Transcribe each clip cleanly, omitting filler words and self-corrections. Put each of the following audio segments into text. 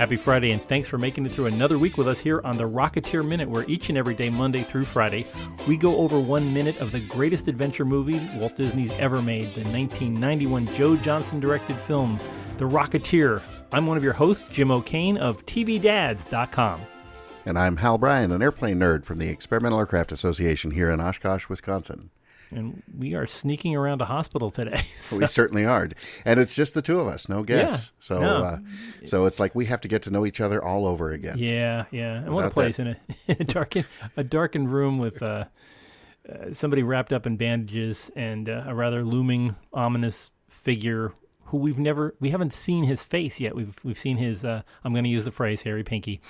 Happy Friday, and thanks for making it through another week with us here on the Rocketeer Minute, where each and every day, Monday through Friday, we go over 1 minute of the greatest adventure movie Walt Disney's ever made, the 1991 Joe Johnston-directed film, The Rocketeer. I'm one of your hosts, Jim O'Kane of TVDads.com. And I'm Hal Bryan, an airplane nerd from the Experimental Aircraft Association here in Oshkosh, Wisconsin. And we are sneaking around a hospital today. So. We certainly are. And it's just the two of us, no guests. Yeah, so it's like we have to get to know each other all over again. Yeah. And what a place in a darkened room with somebody wrapped up in bandages and a rather looming, ominous figure who we haven't seen his face yet. We've seen his, I'm going to use the phrase, hairy pinky.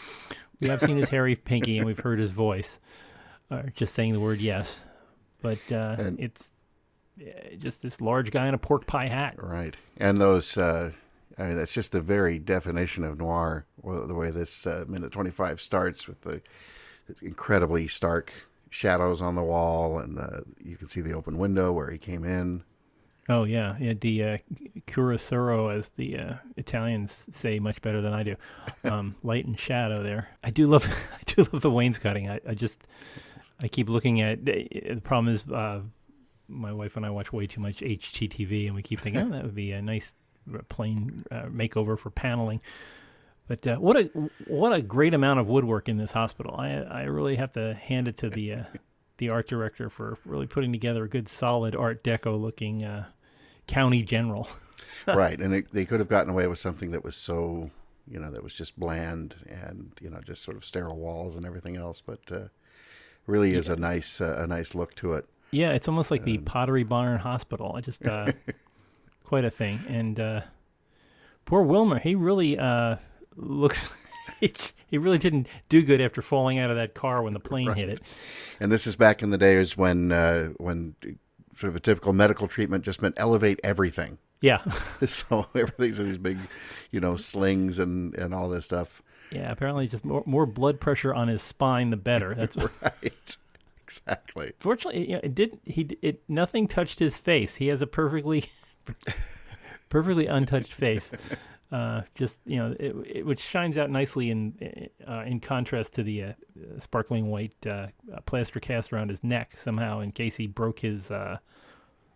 We have seen his hairy pinky and we've heard his voice. Just saying the word yes. But it's just this large guy in a pork pie hat. Right. And those, that's just the very definition of noir, the way this minute 25 starts with the incredibly stark shadows on the wall, and you can see the open window where he came in. Oh, yeah. The chiaroscuro, as the Italians say much better than I do. Light and shadow there. I do love the wainscoting. I keep looking at the problem is my wife and I watch way too much HGTV, and we keep thinking, that would be a nice plain makeover for paneling. But what a great amount of woodwork in this hospital. I really have to hand it to the art director for really putting together a good solid Art Deco looking county general. Right, and they could have gotten away with something that was so, that was just bland and just sort of sterile walls and everything else, but. Really is a nice look to it. Yeah, it's almost like the Pottery Barn Hospital. I just quite a thing. And poor Wilmer, he really looks. He really didn't do good after falling out of that car when the plane hit it. And this is back in the days when sort of a typical medical treatment just meant elevate everything. Yeah. So everything's in these big, slings and all this stuff. Yeah, apparently just more blood pressure on his spine, the better. That's right. Exactly. Fortunately, nothing touched his face. He has a perfectly untouched face. Which shines out nicely in contrast to the sparkling white plaster cast around his neck somehow, in case he broke his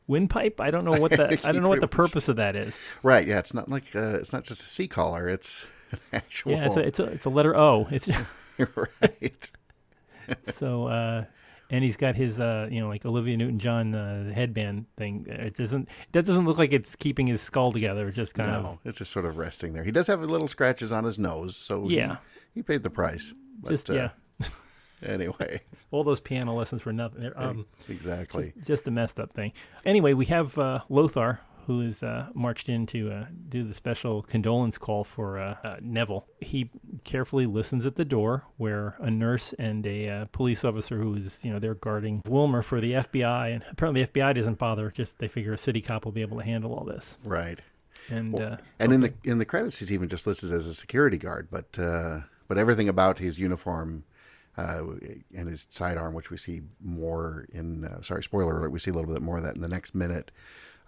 windpipe. I don't know what the purpose of that is. Right. Yeah. It's not like it's not just a sea collar. It's an actual. Yeah. It's a letter O. It's right. So and he's got his like Olivia Newton-John headband thing. That doesn't look like it's keeping his skull together. It's just kind of. It's just sort of resting there. He does have little scratches on his nose, so yeah, he paid the price. But, Anyway, all those piano lessons for nothing. Exactly. Just a messed up thing. Anyway, we have Lothar, who is marched in to do the special condolence call for Neville. He carefully listens at the door where a nurse and a police officer who is, they're guarding Wilmer for the FBI. And apparently the FBI doesn't bother. Just they figure a city cop will be able to handle all this. Right. And in the credits, he's even just listed as a security guard. But everything about his uniform and his sidearm, which we see more in, spoiler alert, we see a little bit more of that in the next minute.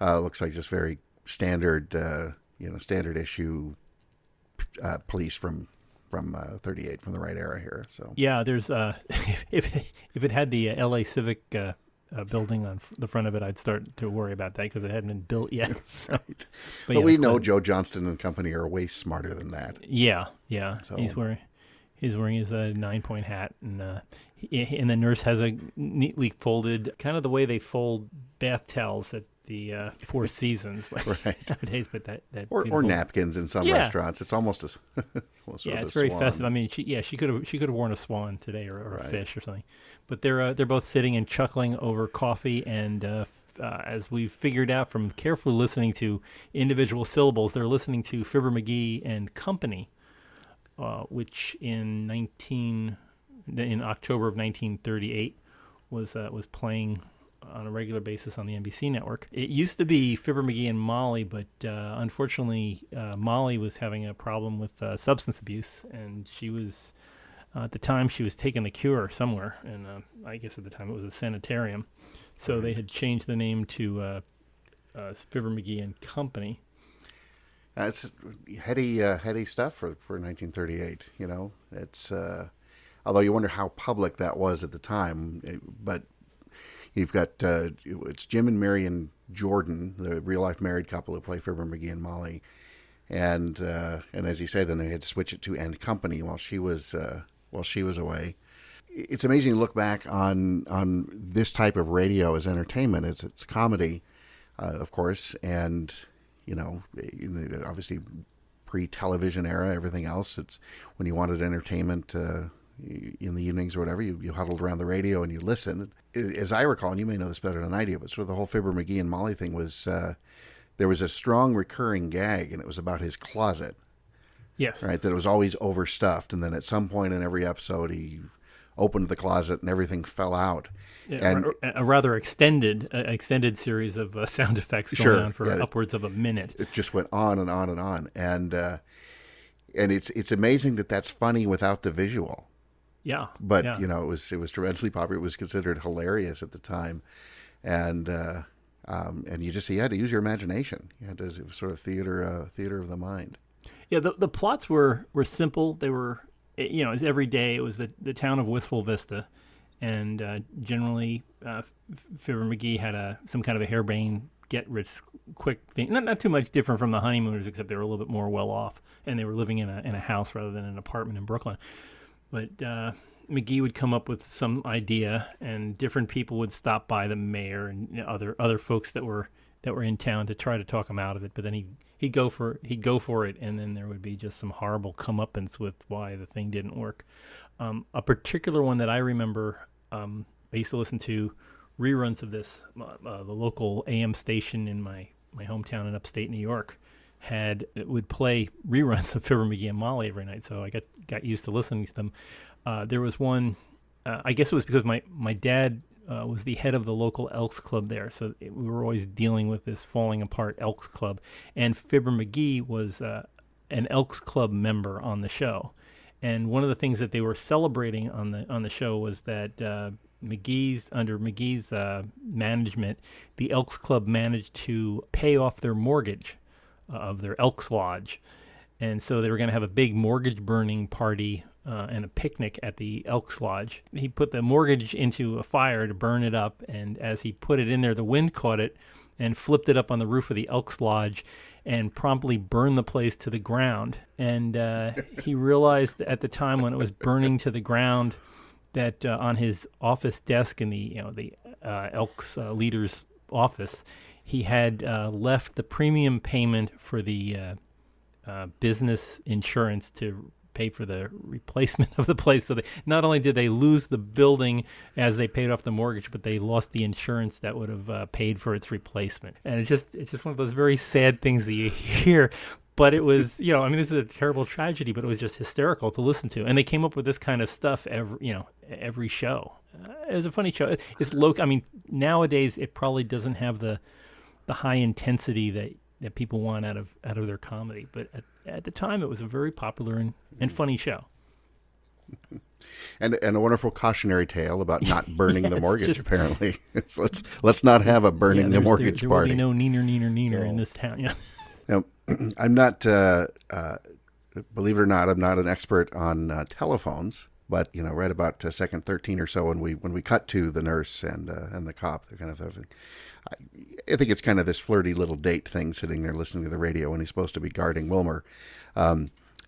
Looks like just very standard, standard issue police from 38 from the right era here. So yeah, there's if it had the LA Civic building on the front of it, I'd start to worry about that because it hadn't been built yet. So. Right, but we know Joe Johnston and company are way smarter than that. Yeah. So. He's wearing his 9-point hat, and the nurse has a neatly folded, kind of the way they fold bath towels at the Four Seasons right. nowadays, but that or napkins in some restaurants. It's almost as it's very festive. I mean, she could have worn a swan today or a fish or something, but they're both sitting and chuckling over coffee, and as we've figured out from carefully listening to individual syllables, they're listening to Fibber McGee and Company. Which in October of 1938 was playing on a regular basis on the NBC network. It used to be Fibber McGee and Molly, but unfortunately Molly was having a problem with substance abuse, and she was at the time she was taking the cure somewhere, and I guess at the time it was a sanitarium. So they had changed the name to Fibber McGee and Company. It's heady stuff for 1938. You know, it's although you wonder how public that was at the time. But you've got it's Jim and Marion Jordan, the real life married couple who play Fibber McGee and Molly, and as you say, then they had to switch it to And Company while she was away. It's amazing to look back on this type of radio as entertainment. It's comedy, of course, and you know, in the obviously pre-television era, everything else. It's when you wanted entertainment in the evenings or whatever, you huddled around the radio and you listened. As I recall, and you may know this better than I do, but sort of the whole Fibber McGee and Molly thing was there was a strong recurring gag, and it was about his closet. Yes. Right, that it was always overstuffed, and then at some point in every episode, he opened the closet and everything fell out. Yeah, and a rather extended series of sound effects going on for upwards of a minute. It just went on and on and on, and it's amazing that that's funny without the visual. Yeah, but yeah. You know, it was tremendously popular. It was considered hilarious at the time, and you had to use your imagination. It was sort of theater of the mind. Yeah, the plots were simple. They were, you know, it was every day. It was the town of Wistful Vista, and generally Fibber McGee had some kind of a harebrained get-rich-quick thing. Not too much different from the Honeymooners, except they were a little bit more well-off, and they were living in a house rather than an apartment in Brooklyn. But McGee would come up with some idea, and different people would stop by, the mayor and, you know, other folks that were in town, to try to talk him out of it. But then he'd go for it, and then there would be just some horrible comeuppance with why the thing didn't work. A particular one that I remember, I used to listen to reruns of this. The local AM station in my hometown in upstate New York would play reruns of Fibber McGee and Molly every night, so I got used to listening to them. There was one, I guess it was because my dad was the head of the local Elks Club there, so we were always dealing with this falling apart Elks Club, and Fibber McGee was an Elks Club member on the show. And one of the things that they were celebrating on the show was that under McGee's management, the Elks Club managed to pay off their mortgage of their Elks Lodge. And so they were going to have a big mortgage burning party and a picnic at the Elks Lodge. He put the mortgage into a fire to burn it up, and as he put it in there, the wind caught it and flipped it up on the roof of the Elks Lodge and promptly burned the place to the ground. And he realized at the time when it was burning to the ground that on his office desk in the Elks leader's office, he had left the premium payment for the business insurance to pay for the replacement of the place. So not only did they lose the building as they paid off the mortgage, but they lost the insurance that would have paid for its replacement. And it's just one of those very sad things that you hear. But it was, this is a terrible tragedy, but it was just hysterical to listen to. And they came up with this kind of stuff every show. It was a funny show. It's low. I mean, nowadays it probably doesn't have the high intensity that people want out of their comedy. But at the time, it was a very popular and funny show. And a wonderful cautionary tale about not burning the mortgage. Apparently, let's not have a burning the mortgage there party. There will be no neener in this town. Yeah. Now, I'm not, believe it or not, I'm not an expert on telephones. But right about second 13 or so, when we cut to the nurse and the cop, they're kind of. I think it's kind of this flirty little date thing, sitting there listening to the radio when he's supposed to be guarding Wilmer.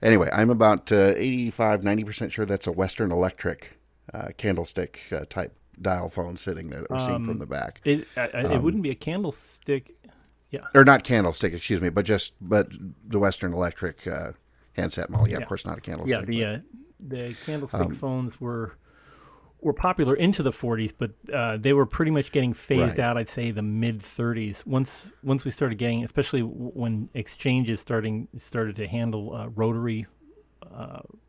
Anyway, I'm about 85-90% sure that's a Western Electric candlestick type dial phone sitting there that we're seeing from the back. It wouldn't be a candlestick. Yeah. Or not candlestick, excuse me, but the Western Electric handset model. Yeah, of course, not a candlestick. Yeah, the candlestick phones were popular into the 40s, but they were pretty much getting phased out, I'd say, the mid-30s. Once we started getting, especially when exchanges started to handle rotary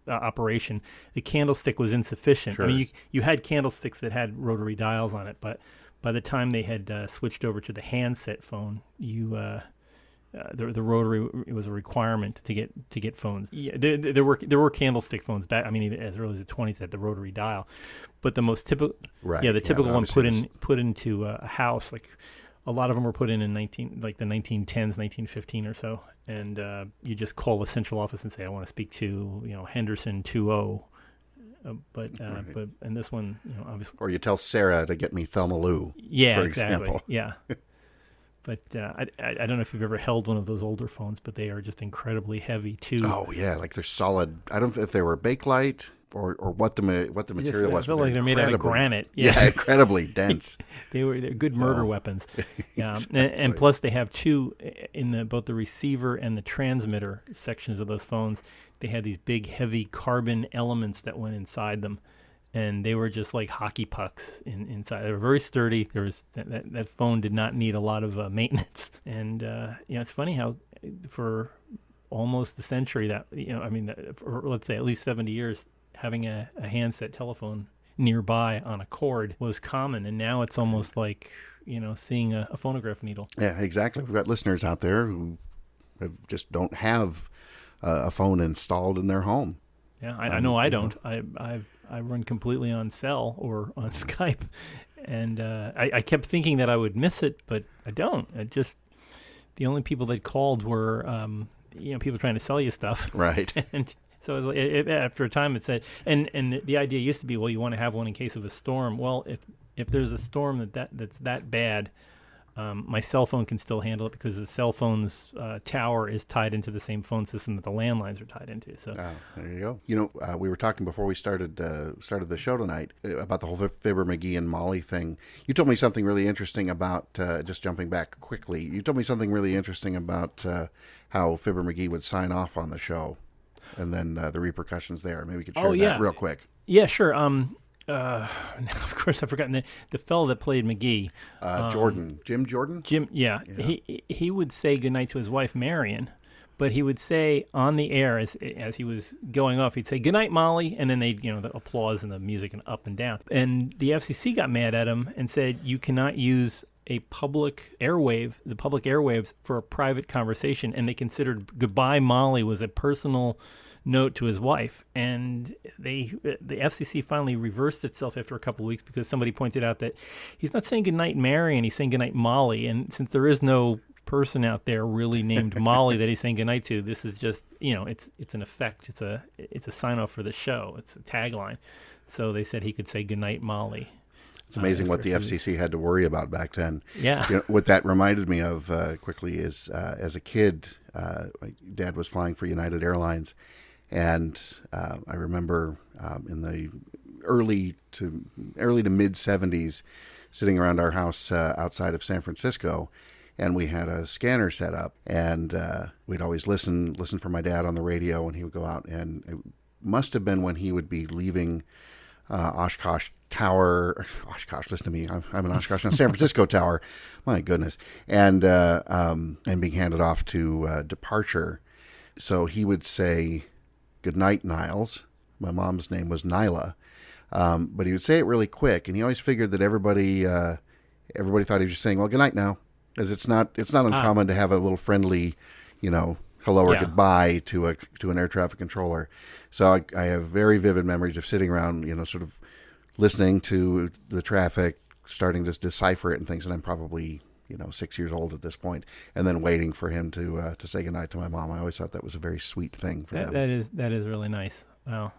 operation, the candlestick was insufficient. Sure. I mean, you had candlesticks that had rotary dials on it, but by the time they had switched over to the handset phone, the rotary, it was a requirement to get phones. Yeah, there were candlestick phones back. I mean, even as early as the 20s, had the rotary dial, but the most typical, typical one put into a house, like a lot of them were put in the 1910s, 1915 or so, and you just call the central office and say, I want to speak to Henderson 20. But and this one, obviously. Or you tell Sarah to get me Thelma Lou. Yeah, for exactly. example. Yeah. But I don't know if you've ever held one of those older phones, but they are just incredibly heavy too. Oh yeah, like they're solid. I don't know if they were Bakelite or what the material was. I feel like they're made out of granite. Yeah, incredibly dense. They're good murder weapons. Yeah, Exactly. and plus they have two in both the receiver and the transmitter sections of those phones. They had these big, heavy carbon elements that went inside them, and they were just like hockey pucks inside. They were very sturdy. There was that phone did not need a lot of maintenance, and it's funny how for almost a century for, let's say at least 70 years, having a handset telephone nearby on a cord was common, and now it's almost like seeing a phonograph needle. Yeah, exactly. We've got listeners out there who just don't have a phone installed in their home. Yeah, I know I don't. I run completely on cell or on Skype, and I kept thinking that I would miss it, but I don't. The only people that called were people trying to sell you stuff, Right. And so it was after a time it said, and the idea used to be, well, you want to have one in case of a storm. Well, if there's a storm that's that bad, my cell phone can still handle it because the cell phone's tower is tied into the same phone system that the landlines are tied into. So there you go. We were talking before we started the show tonight about the whole Fibber McGee and Molly thing. You told me something really interesting about just jumping back quickly. You told me something really interesting about how Fibber McGee would sign off on the show, and then the repercussions there. Maybe we could share that real quick. Yeah, sure. Now, of course, I've forgotten the fellow that played McGee. Jim Jordan? Jim, yeah. He would say goodnight to his wife, Marion, but he would say on the air as he was going off, he'd say, "Goodnight, Molly," and then they'd, the applause and the music and up and down. And the FCC got mad at him and said, you cannot use the public airwaves for a private conversation, and they considered "Goodbye, Molly" was a personal note to his wife, and the FCC finally reversed itself after a couple of weeks because somebody pointed out that he's not saying goodnight Mary and he's saying goodnight Molly, and since there is no person out there really named Molly that he's saying goodnight to, this is just it's an effect, it's a sign off for the show, it's a tagline. So they said he could say goodnight Molly. It's amazing what the FCC had to worry about back then. Yeah. What that reminded me of quickly is as a kid, my dad was flying for United Airlines. And I remember in the early to mid 70s, sitting around our house outside of San Francisco, and we had a scanner set up, and we'd always listen for my dad on the radio, and he would go out, and it must have been when he would be leaving Oshkosh Tower. Oshkosh, listen to me, I'm in Oshkosh now. San Francisco Tower, my goodness, and being handed off to departure. So he would say, "Good night, Niles." My mom's name was Nyla, but he would say it really quick, and he always figured that everybody thought he was just saying, "Well, good night now," as it's not uncommon to have a little friendly, hello or goodbye to an air traffic controller. So I have very vivid memories of sitting around, sort of listening to the traffic, starting to decipher it and things, and I'm probably 6 years old at this point, and then waiting for him to say goodnight to my mom. I always thought that was a very sweet thing for them. That is really nice. Wow.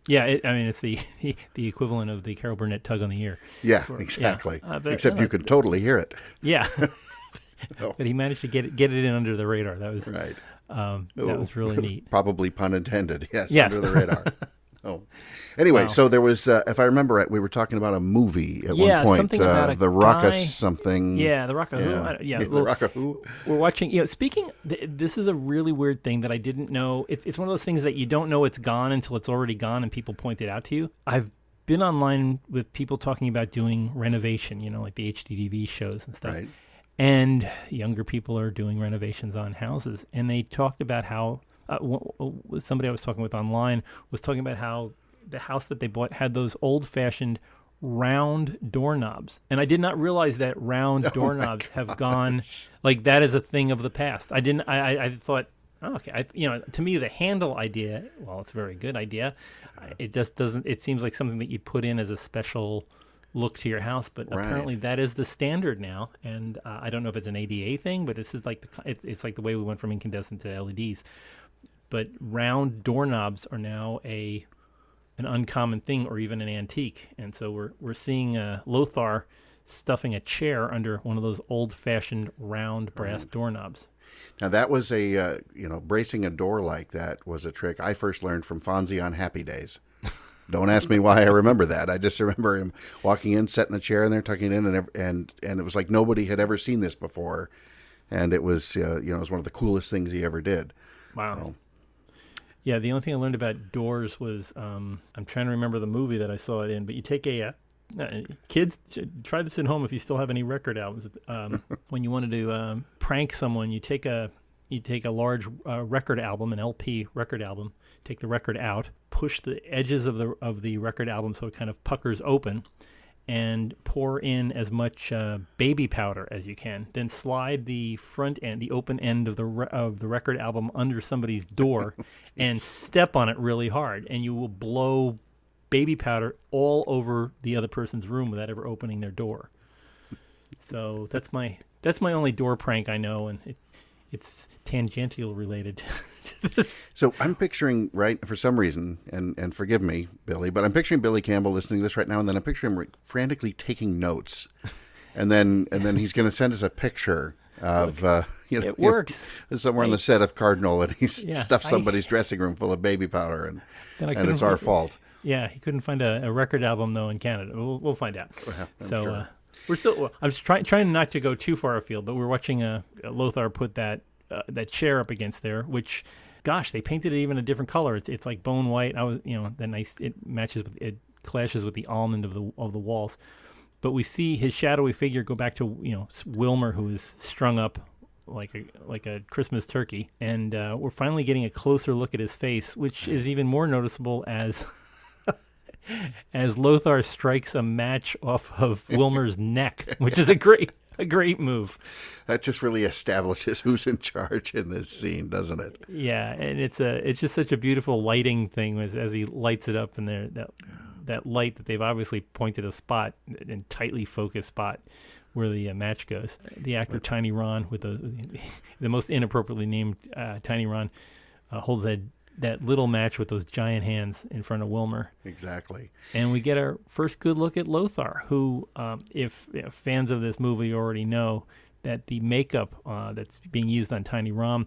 It's the equivalent of the Carol Burnett tug on the ear. Yeah, exactly. Yeah. Except you can totally hear it. Yeah. But he managed to get it in under the radar. That was right. That was really neat. Probably pun intended. Yes. Under the radar. Oh, anyway, wow. So there was, if I remember right, we were talking about a movie at one point. Something about the Rocka something. Yeah, the Rocka Who. The Rocka Who. We're watching. Speaking. This is a really weird thing that I didn't know. It's one of those things that you don't know it's gone until it's already gone, and people point it out to you. I've been online with people talking about doing renovation. Like the HDTV shows and stuff. Right. And younger people are doing renovations on houses, and they talked about how. Somebody I was talking with online was talking about how the house that they bought had those old-fashioned round doorknobs, and I did not realize that round doorknobs have gone, like, that is a thing of the past. I didn't. I thought, oh, okay. To me, the handle idea, well, it's a very good idea. It just doesn't. It seems like something that you put in as a special look to your house, but Right. apparently that is the standard now. And I don't know if it's an ADA thing, but it's just like it's like the way we went from incandescent to LEDs. But round doorknobs are now an uncommon thing, or even an antique. And so we're seeing Lothar stuffing a chair under one of those old-fashioned round brass doorknobs. Now that was bracing a door like that was a trick I first learned from Fonzie on Happy Days. Don't ask me why I remember that. I just remember him walking in, setting the chair in there, tucking it in, and it was like nobody had ever seen this before, and it was it was one of the coolest things he ever did. Wow. So, Yeah, the only thing I learned about doors was I'm trying to remember the movie that I saw it in, but you take kids, try this at home if you still have any record albums. When you wanted to prank someone, you take a large record album, an LP record album, take the record out, push the edges of the record album so it kind of puckers open, and pour in as much baby powder as you can. Then slide the front end, the open end of the record album under somebody's door, and step on it really hard, and you will blow baby powder all over the other person's room without ever opening their door. So that's my only door prank I know, and it's tangential related to this. So I'm picturing, right, for some reason, and forgive me, Billy, but I'm picturing Billy Campbell listening to this right now, and then I'm picturing him frantically taking notes, and then he's going to send us a picture of It works. Somewhere on the set of Cardinal, and he's Yeah, stuffed somebody's dressing room full of baby powder, and it's our fault. Yeah, he couldn't find a record album though in Canada. We'll find out. Well, I'm So sure. we're still. I'm just trying not to go too far afield, but we're watching Lothar put that chair up against there, which, gosh, they painted it even a different color. It's like bone white. It matches with, it clashes with the almond of the walls. But we see his shadowy figure go back to Wilmer, who is strung up like a Christmas turkey, and we're finally getting a closer look at his face, which is even more noticeable as Lothar strikes a match off of Wilmer's neck, which is a great move. That just really establishes who's in charge in this scene, doesn't it? Yeah, and it's just such a beautiful lighting thing as he lights it up in there. That light that they've obviously pointed a spot, in tightly focused spot where the match goes. The actor Tiny Ron, with the most inappropriately named Tiny Ron, holds that little match with those giant hands in front of Wilmer. Exactly. And we get our first good look at Lothar, who, if fans of this movie already know, that the makeup that's being used on Tiny Ron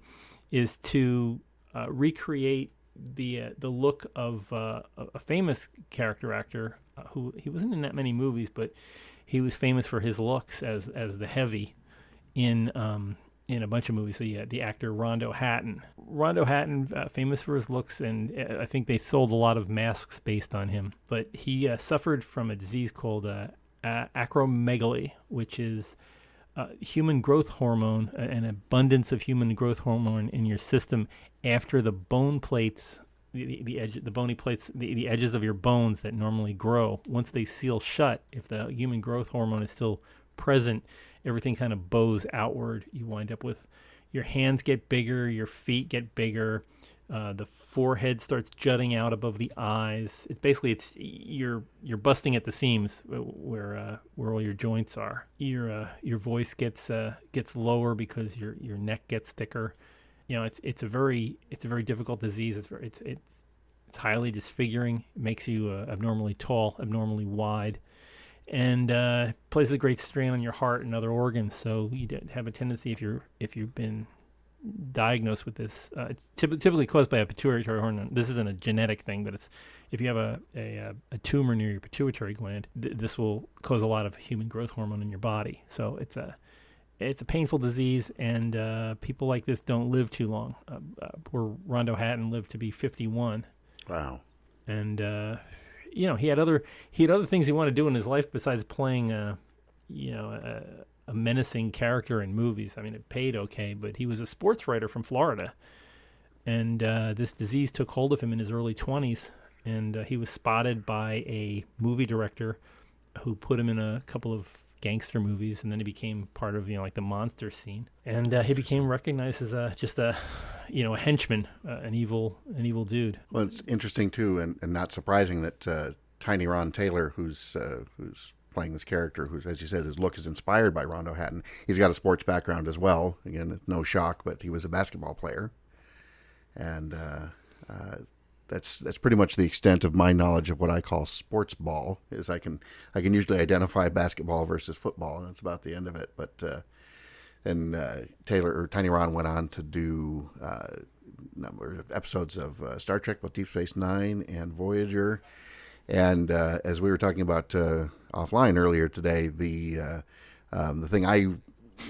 is to recreate the look of a famous character actor who he wasn't in that many movies, but he was famous for his looks as the Heavy in a bunch of movies. So the actor Rondo Hatton. Rondo Hatton, famous for his looks, and I think they sold a lot of masks based on him. But he suffered from a disease called acromegaly, which is human growth hormone, an abundance of human growth hormone in your system after the bone plates, the bony plates, the edges of your bones that normally grow. Once they seal shut, if the human growth hormone is still present, everything kind of bows outward. You wind up with your hands get bigger, your feet get bigger, the forehead starts jutting out above the eyes. It's you're busting at the seams where all your joints are. Your voice gets lower because your neck gets thicker. It's a very difficult disease. It's highly disfiguring. It makes you abnormally tall, abnormally wide, and places a great strain on your heart and other organs. So you have a tendency, if you've been diagnosed with this, it's typically caused by a pituitary hormone. This isn't a genetic thing, but it's if you have a tumor near your pituitary gland, this will cause a lot of human growth hormone in your body. So it's a painful disease, and people like this don't live too long. Poor Rondo Hatton lived to be 51. Wow. And he had other things he wanted to do in his life besides playing a menacing character in movies. I mean, it paid okay, but he was a sports writer from Florida, and this disease took hold of him in his early 20s, and he was spotted by a movie director who put him in a couple of gangster movies, and then he became part of like the monster scene, and he became recognized as a henchman, an evil dude. Well, it's interesting too, and not surprising that Tiny Ron Taylor, who's playing this character who's, as you said, his look is inspired by Rondo Hatton. He's got a sports background as well. Again, no shock, but he was a basketball player, and that's pretty much the extent of my knowledge of what I call sports ball. Is I can usually identify basketball versus football, and it's about the end of it. But then Tiny Ron went on to do number of episodes of Star Trek, both Deep Space Nine and Voyager. And as we were talking about offline earlier today, the thing I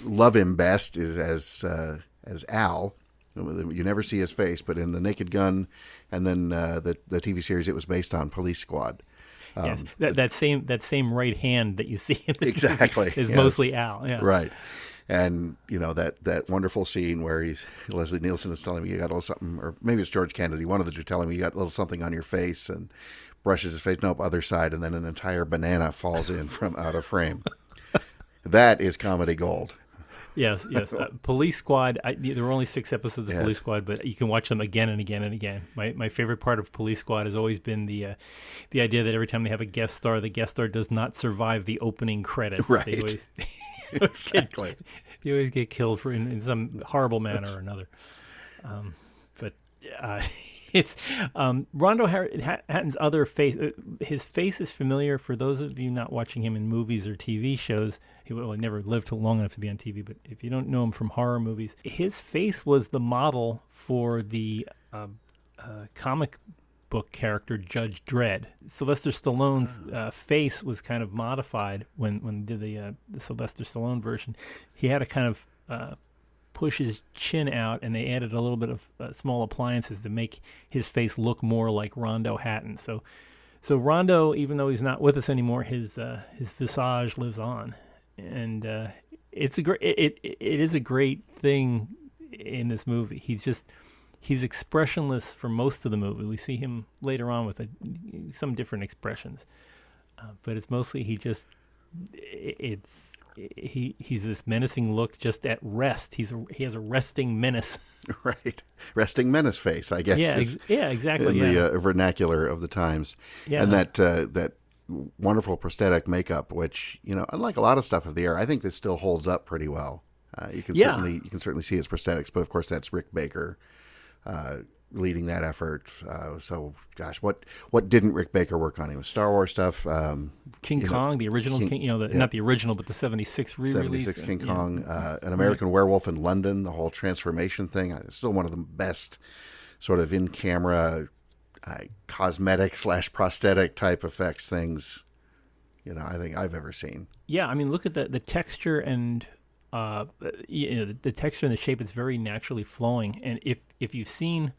love him best is as Al. You never see his face, but in The Naked Gun, and then the TV series it was based on, Police Squad. Yes, that same right hand that you see in the exactly TV is yes. mostly Al. Yeah. Right. And, that wonderful scene where Leslie Nielsen is telling me you got a little something, or maybe it's George Kennedy, one of the two telling me you got a little something on your face, and brushes his face, nope, other side, and then an entire banana falls in from out of frame. That is comedy gold. Yes. Police Squad, there were only 6 episodes of Yes. Police Squad, but you can watch them again and again and again. My favorite part of Police Squad has always been the idea that every time they have a guest star, the guest star does not survive the opening credits. Right. Exactly. They always get killed in some horrible manner or another. But it's Rondo Hatton's other face. His face is familiar for those of you not watching him in movies or TV shows. He never lived long enough to be on TV, but if you don't know him from horror movies, his face was the model for the comic book character Judge Dredd. Sylvester Stallone's face was kind of modified when did the Sylvester Stallone version. He had to kind of push his chin out, and they added a little bit of small appliances to make his face look more like Rondo Hatton. So Rondo, even though he's not with us anymore, his visage lives on, and it's a great. It is a great thing in this movie. He's expressionless for most of the movie. We see him later on with some different expressions, but it's mostly he's this menacing look just at rest. He has a resting menace. Right. Resting menace face, I guess. Yeah, exactly. In the vernacular of the times. Yeah. And that wonderful prosthetic makeup, which, unlike a lot of stuff of the era, I think this still holds up pretty well. You can certainly see his prosthetics, but of course that's Rick Baker leading that effort. So, gosh, what didn't Rick Baker work on? He was Star Wars stuff. King Kong, the original King, not the original, but the 76 re-release. 76 King Kong, An American Werewolf in London, the whole transformation thing. It's still one of the best sort of in-camera cosmetic / prosthetic type effects things, I think I've ever seen. Yeah, I mean, look at the texture and the texture and the shape. It's very naturally flowing. And if you've seen,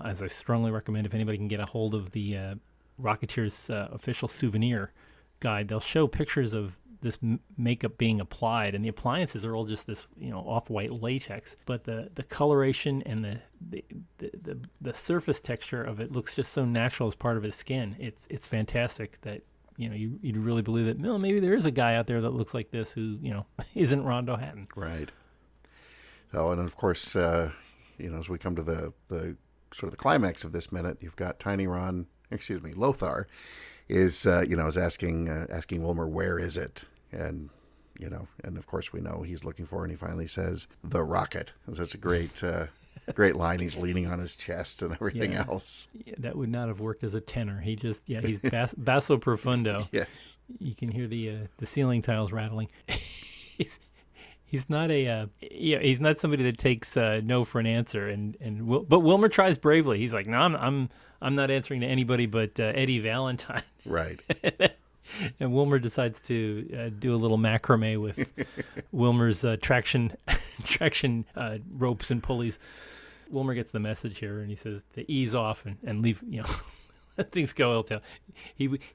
as I strongly recommend, if anybody can get a hold of the Rocketeer's official souvenir guide, they'll show pictures of this makeup being applied, and the appliances are all just this off-white latex, but the coloration and the surface texture of it looks just so natural as part of his skin. It's fantastic that you'd really believe that maybe there is a guy out there that looks like this who isn't Rondo Hatton. Right. So, and of course, as we come to the sort of the climax of this minute, you've got Lothar is asking Wilmer, where is it? And and of course we know he's looking for, and he finally says, the rocket. And that's a great great line. He's leaning on his chest and everything else. Yeah, that would not have worked as a tenor. He's basso profundo. Yes. You can hear the ceiling tiles rattling. He's not he's not somebody that takes no for an answer, but Wilmer tries bravely. He's like, no, I'm not answering to anybody but Eddie Valentine. Right. And Wilmer decides to do a little macrame with Wilmer's traction ropes and pulleys. Wilmer gets the message here, and he says to ease off and leave. Let things go. He'll tell.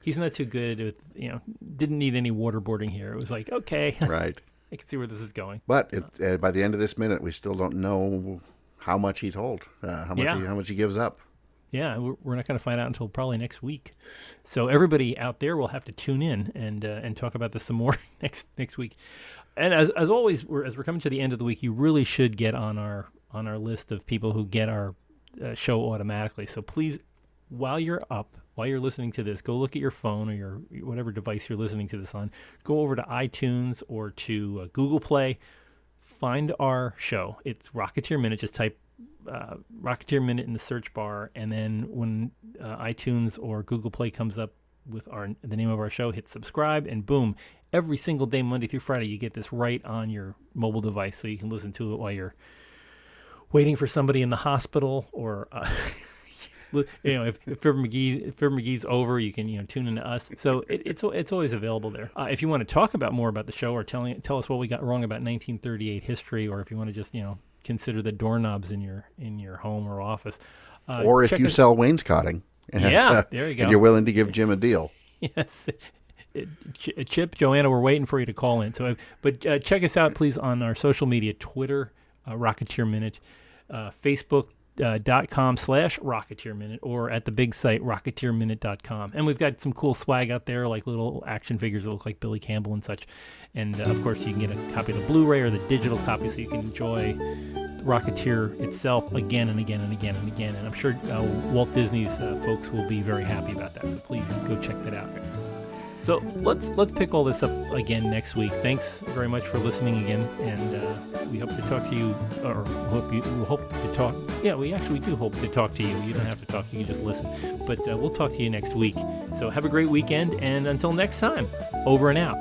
He's not too good with. Didn't need any waterboarding here. It was like, okay, right. I can see where this is going. But by the end of this minute, we still don't know how much he told, how much he gives up. Yeah, we're not going to find out until probably next week. So everybody out there will have to tune in and talk about this some more next week. And as always, as we're coming to the end of the week, you really should get on our list of people who get our show automatically. So please while you're up, while you're listening to this, go look at your phone or your whatever device you're listening to this on. Go over to iTunes or to Google Play. Find our show. It's Rocketeer Minute. Just type Rocketeer Minute in the search bar, and then when iTunes or Google Play comes up with the name of our show, hit subscribe, and boom, every single day, Monday through Friday, you get this right on your mobile device, so you can listen to it while you're waiting for somebody in the hospital, or if Fibber McGee's over, you can tune into us. So it's always available there. If you want to talk about more about the show, or tell us what we got wrong about 1938 history, or if you want to just consider the doorknobs in your home or office, or if you sell wainscoting, there you go, and you're willing to give Jim a deal. Yes. Chip, Joanna, we're waiting for you to call in. But check us out, please, on our social media: Twitter, Rocketeer Minute, Facebook.com/Rocketeer Minute, or at the big site, RocketeerMinute.com. And we've got some cool swag out there, like little action figures that look like Billy Campbell and such. And, of course, you can get a copy of the Blu-ray or the digital copy, so you can enjoy Rocketeer itself again and again and again and again. And I'm sure Walt Disney's folks will be very happy about that. So please go check that out. So let's pick all this up again next week. Thanks very much for listening again, and we hope to talk to you, or we hope to talk. Yeah, we actually do hope to talk to you. You don't have to talk; you can just listen. But we'll talk to you next week. So have a great weekend, and until next time, over and out.